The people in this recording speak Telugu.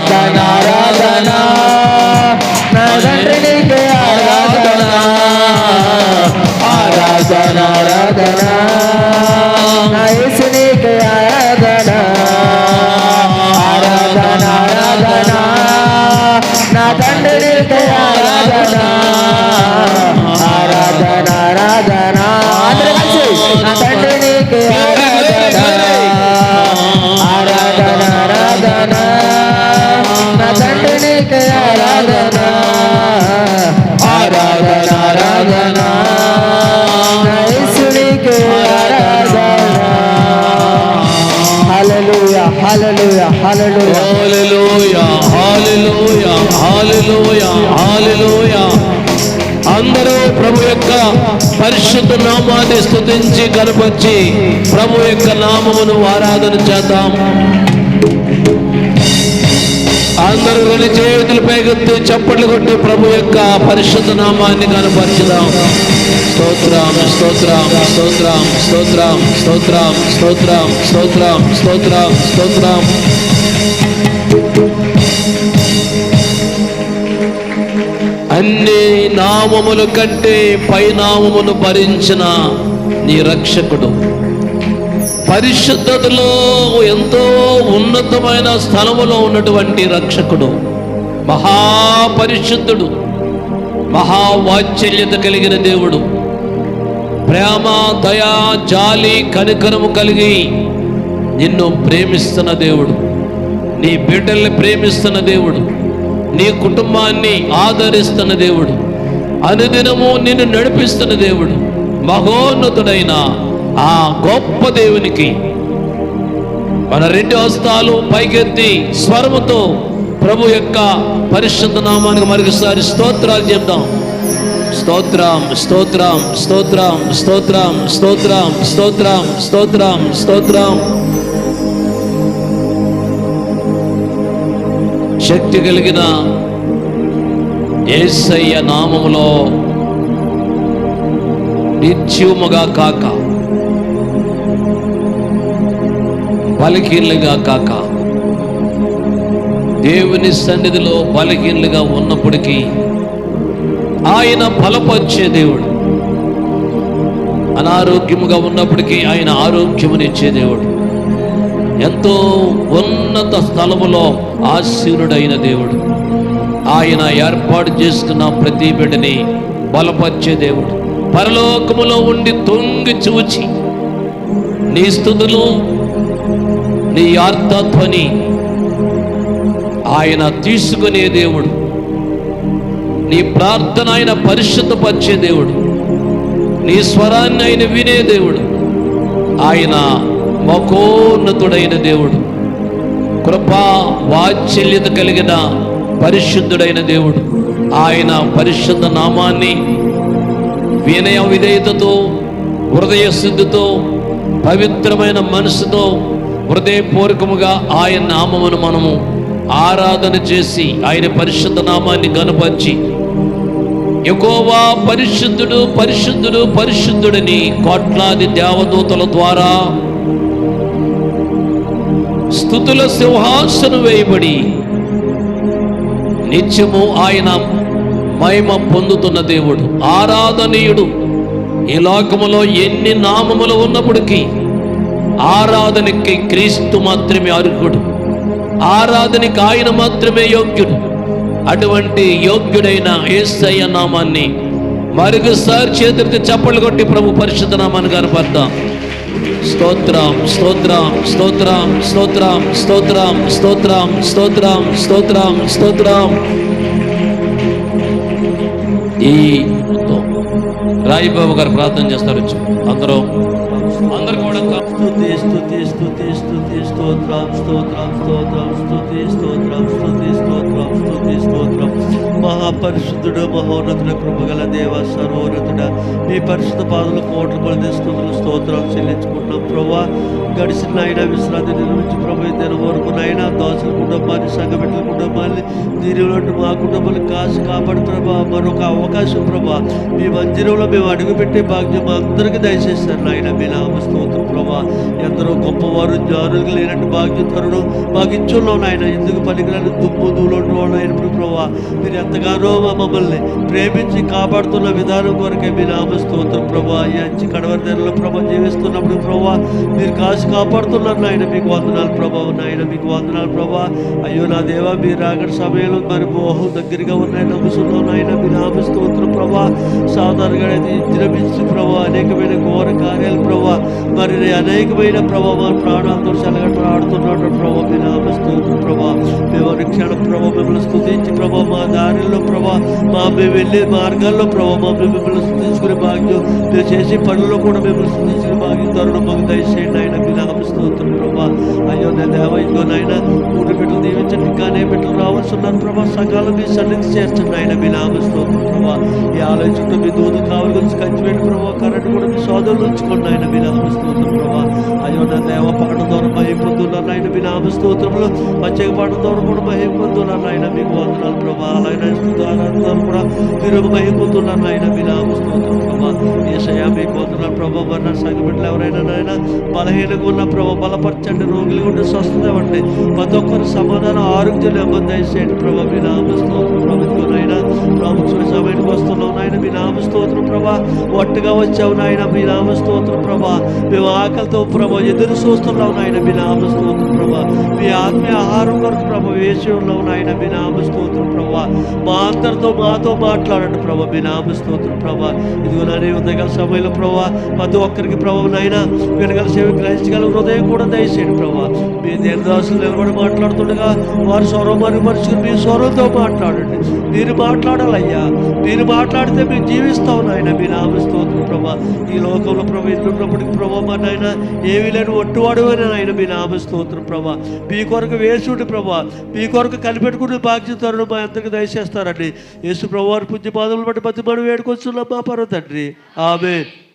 ఆరాధన ఆరాధన నా తండ్రి నీకే ఆరాధన ఆరాధన ఆరాధన నా యేసు నీకే ఆరాధన ఆరాధన ఆరాధన నా తండ్రి నీకే ఆరాధన ఆరాధన ఆరాధన అందరూ కలిసి నా తండ్రి నీకే ఆరాధన ఆరాధన ఆరాధన నా తండ్రి నీకే ఆరాధన ఆరాధన ఆరాధన నా యేసు నీకే ఆరాధన హల్లెలూయా హల్లెలూయా హల్లెలూయా హల్లెలూయా హల్లెలూయా హల్లెలూయా. అందరూ ప్రభు యొక్క పరిశుద్ధ నామాన్ని స్తుతించి కనపరిచి ప్రభు యొక్క నామమును ఆరాధన చేద్దాం. అందరూ రెండు చేతులు పైకెత్తి చప్పట్లు కొట్టి ప్రభు యొక్క పరిశుద్ధ నామాన్ని కనపరచుదాం. స్తోత్రం స్తోత్రం స్తోత్రం స్తోత్రం స్తోత్రం స్తోత్రం స్తోత్రం స్తోత్రం స్తోత్రం. అన్ని నామముల కంటే పై నామమును భరించిన నీ రక్షకుడు, పరిశుద్ధతలో ఎంతో ఉన్నతమైన స్థలములో ఉన్నటువంటి రక్షకుడు, మహాపరిశుద్ధుడు, మహావాత్సల్యత కలిగిన దేవుడు, ప్రేమ దయా జాలి కనికరము కలిగి నిన్ను ప్రేమిస్తున్న దేవుడు, నీ బిడ్డల్ని ప్రేమిస్తున్న దేవుడు, నీ కుటుంబాన్ని ఆదరిస్తున్న దేవుడు, అనుదినము నిన్ను నడిపిస్తున్న దేవుడు, మహోన్నతుడైన ఆ గొప్ప దేవునికి మన రెండు హస్తాలు పైకెత్తి స్వరముతో ప్రభు యొక్క పరిశుద్ధ నామానికి మరొకసారి స్తోత్రాలు చెప్దాం. స్తోత్రం స్తోత్రం స్తోత్రం స్తోత్రం స్తోత్రం స్తోత్రం స్తోత్రం స్తోత్రం. శక్తి కలిగిన యేసయ్య నామములో నిత్యముగా కాక బలహీనులుగా కాక దేవుని సన్నిధిలో బలహీనులుగా ఉన్నప్పటికీ ఆయన బలపరిచే దేవుడు, అనారోగ్యముగా ఉన్నప్పటికీ ఆయన ఆరోగ్యమునిచ్చే దేవుడు, ఎంతో ఉన్నత స్థలములో ఆశీనుడైన దేవుడు, ఆయన ఏర్పాటు చేసుకున్న ప్రతి బిడ్డని బలపరిచే దేవుడు, పరలోకములో ఉండి తొంగి చూచి నీ స్తుతులు నీ ఆర్తధ్వని ఆయన తీసుకునే దేవుడు, నీ ప్రార్థన ఆయన పరిశుద్ధపరిచే దేవుడు, నీ స్వరాన్ని ఆయన వినే దేవుడు, ఆయన మహోన్నతుడైన దేవుడు, కృపా వాత్సల్యత కలిగిన పరిశుద్ధుడైన దేవుడు. ఆయన పరిశుద్ధ నామాన్ని వినయ విధేయతతో హృదయ శుద్ధితో పవిత్రమైన మనసుతో హృదయపూర్వకముగా ఆయన నామమును మనము ఆరాధన చేసి ఆయన పరిశుద్ధ నామాన్ని గనుపరిచి యెహోవా పరిశుద్ధుడు పరిశుద్ధుడు పరిశుద్ధుడని కోట్లాది దేవదూతల ద్వారా స్తుతుల సింహాసనం వేయబడి నిత్యము ఆయన మహిమ పొందుతున్న దేవుడు, ఆరాధనీయుడు. ఈ లోకములో ఎన్ని నామములు ఉన్నప్పటికీ ఆరాధనకి క్రీస్తు మాత్రమే అర్హుడు, ఆరాధనకి ఆయన మాత్రమే యోగ్యుడు. అటువంటి యోగ్యుడైన యేసయ్య నామాన్ని మరొకసారి చేతులతో చప్పట్లు కొట్టి ప్రభు పరిశుద్ధ నామాన్ని కనపడదాం. స్తోత్రం స్తోత్రం స్తోత్రం స్తోత్రం స్తోత్రం స్తోత్రం స్తోత్రం స్తోత్రం స్తోత్రం. ఈ రాయిబాబు గారు ప్రార్థన చేస్తారు. అందరూ కూడా స్తుతి స్తుతి స్తుతి స్తుతి స్తోత్రం స్తోత్రం స్తోత్రం స్తుతి స్తోత్రం స్తుతి స్తోత్రం స్తుతి స్తోత్రం మహాపరిశుద్ధుడు మహోన్నతుడ కృపగల దేవ సర్వోన్నతుడ మీ పరిశుద్ధ పాదలు కోట్ల కొలది స్తుతులు స్తోత్రాలు చెల్లించుకుంటున్నాం ప్రభా. గడిచిన అయినా విశ్రాంతి నిర్మించి ప్రభు దీని వరకు నైనా దోసల కుటుంబాన్ని సంఘబిడ్డల కుటుంబాన్ని దీనిలో మా కుటుంబాన్ని కాసి కాపాడు ప్రభా. మరొక అవకాశం ప్రభా మీ మందిరంలో మేము అడుగుపెట్టే భాగ్యం మా అందరికీ దయచేస్తారు నాయన. మీ నామ స్తోత్రం ప్రభా. ఎందరో గొప్పవారు జ్ఞానులు లేనట్టు భాగ్యం తరుణం మాకు ఇచ్చున్నాం నాయన. ఎందుకు పనికిరాని దుమ్ము దూలోని అయినప్పుడు ప్రభా మీరు ఎంతగానో మమ్మల్ని ప్రేమించి కాపాడుతున్న విధానం కొరకే మీ నామ స్తోత్రం ప్రభా. ఎంచి కడవరి నెలలో ప్రభా జీవిస్తున్నప్పుడు ప్రభా మీరు కాసి కాపాడుతున్నారు నాయన. మీకు వందనాలు ప్రభా నాయన. మీకు వందనాలు ప్రభా. అయ్యో నా దేవా మీరు రాగడి సమయంలో మరి మోహం దగ్గరగా ఉన్నాయి నమ్ముతున్నాం నాయన. మీ నామ స్తోత్రం ప్రభా. సాధారణంగా అయితే విజృంభించు ప్రభా అనేకమైన ఘోర కార్యాలు ప్రభా మరి అనేకమైన ప్రభా మా ప్రాణాలతో సెలగట్లు ఆడుతున్నాడు ప్రభా. మీ నామ స్తోత్రం ప్రభా. మేము క్షణం ప్రభా మిమ్మల్ని స్తుతించి ప్రభా మా దారిలో ప్రభా మేము వెళ్ళే మార్గాల్లో ప్రభా మిమ్మల్ని స్తుతించుకునే భాగ్యం మేము చేసే పనుల్లో కూడా మిమ్మల్ని స్తుతించిన భాగ్యం తరుణం మాకు దయచేయండి ఆయన. మీ నామ స్తోత్రం ప్రభా. అయ్యో నా దేవ ఇదిగో నాయన మూడు బిడ్డలు దీవించండి. ఇంకానే బిడ్డలు రావాల్సి ఉన్నారు ప్రభా. సకాలం మీ సన్నిధి చేర్చండి ఆయన. మీ నామ స్తోత్రం ప్రభా. ఈ ఆలయం చుట్టూ మీ దూదు కావాలి గురించి కంచిపెట్టి ప్రభావ కరెంట్ కూడా మీ సోదరులు ఉంచుకోండి ఆయన. మీ నామ స్తోత్రం ప్రభా. అయ్యో నా దేవ పాటల ద్వారా మహిమ పొందున్నారు ఆయన. మీ నామ స్తోత్రంలో ప్రత్యేక పాటల ద్వారా కూడా మహిమ పొందున్నారు ఆయన. మీకు వందనాలు ప్రభా. అలాగే ద్వారా కూడా మీరు మహిమ పొందున్నారు ఆయన. మీ నామ స్తోత్రం ప్రభా. యేసయ్యా మీకు వందనాలు ప్రభా. మరి నా సంఘ బిడ్డలు ఎవరైనా నాయన బలహీనంగా ఉన్న ప్రభా బలపరచండి. రోగులు ఉంటే స్వస్థత ఇవ్వండి. ప్రతి ఒక్కరు సమాధానం ఆరోగ్యం నెమ్మది దయచేయండి ప్రభా. మీ నామ స్తోత్రం ప్రభుత్వం నాయన. ప్రభుత్వ సమయానికి వస్తున్నాం నాయన. మీ నామ స్తోత్రం ప్రభా. ఒట్టుగా వచ్చావు నాయన. మీ నామ స్తోత్రం ప్రభా. మేము ఆకలితో ప్రభా ఎదురు చూస్తున్నాం నాయన. మీ నామ స్తోత్రం ప్రభా. మీ ఆత్మీయ ఆహారం కొరకు ప్రభా వేసి ఉన్నావు నాయన. మీ నామ స్తోత్రం ప్రభా. మా అందరితో మాతో మాట్లాడండి ప్రభా. మీ నామ స్తోత్రం ప్రభా. ఇదిగో నానే ఉదయకాల సమయంలో ప్రభా ప్రతి ఒక్కరికి ప్రభావ నాయన వినగల సేవ గ్రహించగల హృదయం కూడా దయచేయండి ప్రభా. మీ దేవదాసులు నిలబడి మాట్లాడుతుండగా వారి స్వరం మరుగుపరుచుకుని మీ స్వరంతో మాట్లాడండి. మీరు మాట్లాడాలయ్యా. మీరు మాట్లాడితే మేము జీవిస్తాం నాయన. మీ నామ స్తోత్రం ప్రభా. ఈ లోకంలో ప్రభా ఎన్నున్నప్పటికీ ప్రభా మా నాయన ఏమీ లేని ఒట్టువాడు అని నాయన. మీ నామ స్తోత్రం ప్రభా. మీ కొరకు వేసుండి ప్రభా మీ కొరకు కనిపెట్టుకుని బాధ్యత తరుణం మా అందరికి దయచేస్తారండి. యేసు ప్రభు వారి పుణ్య పాదములు బట్టి ప్రతి మనం వేడుకొచ్చున్నాం మా పర్వ తండ్రి. ఆమేన్.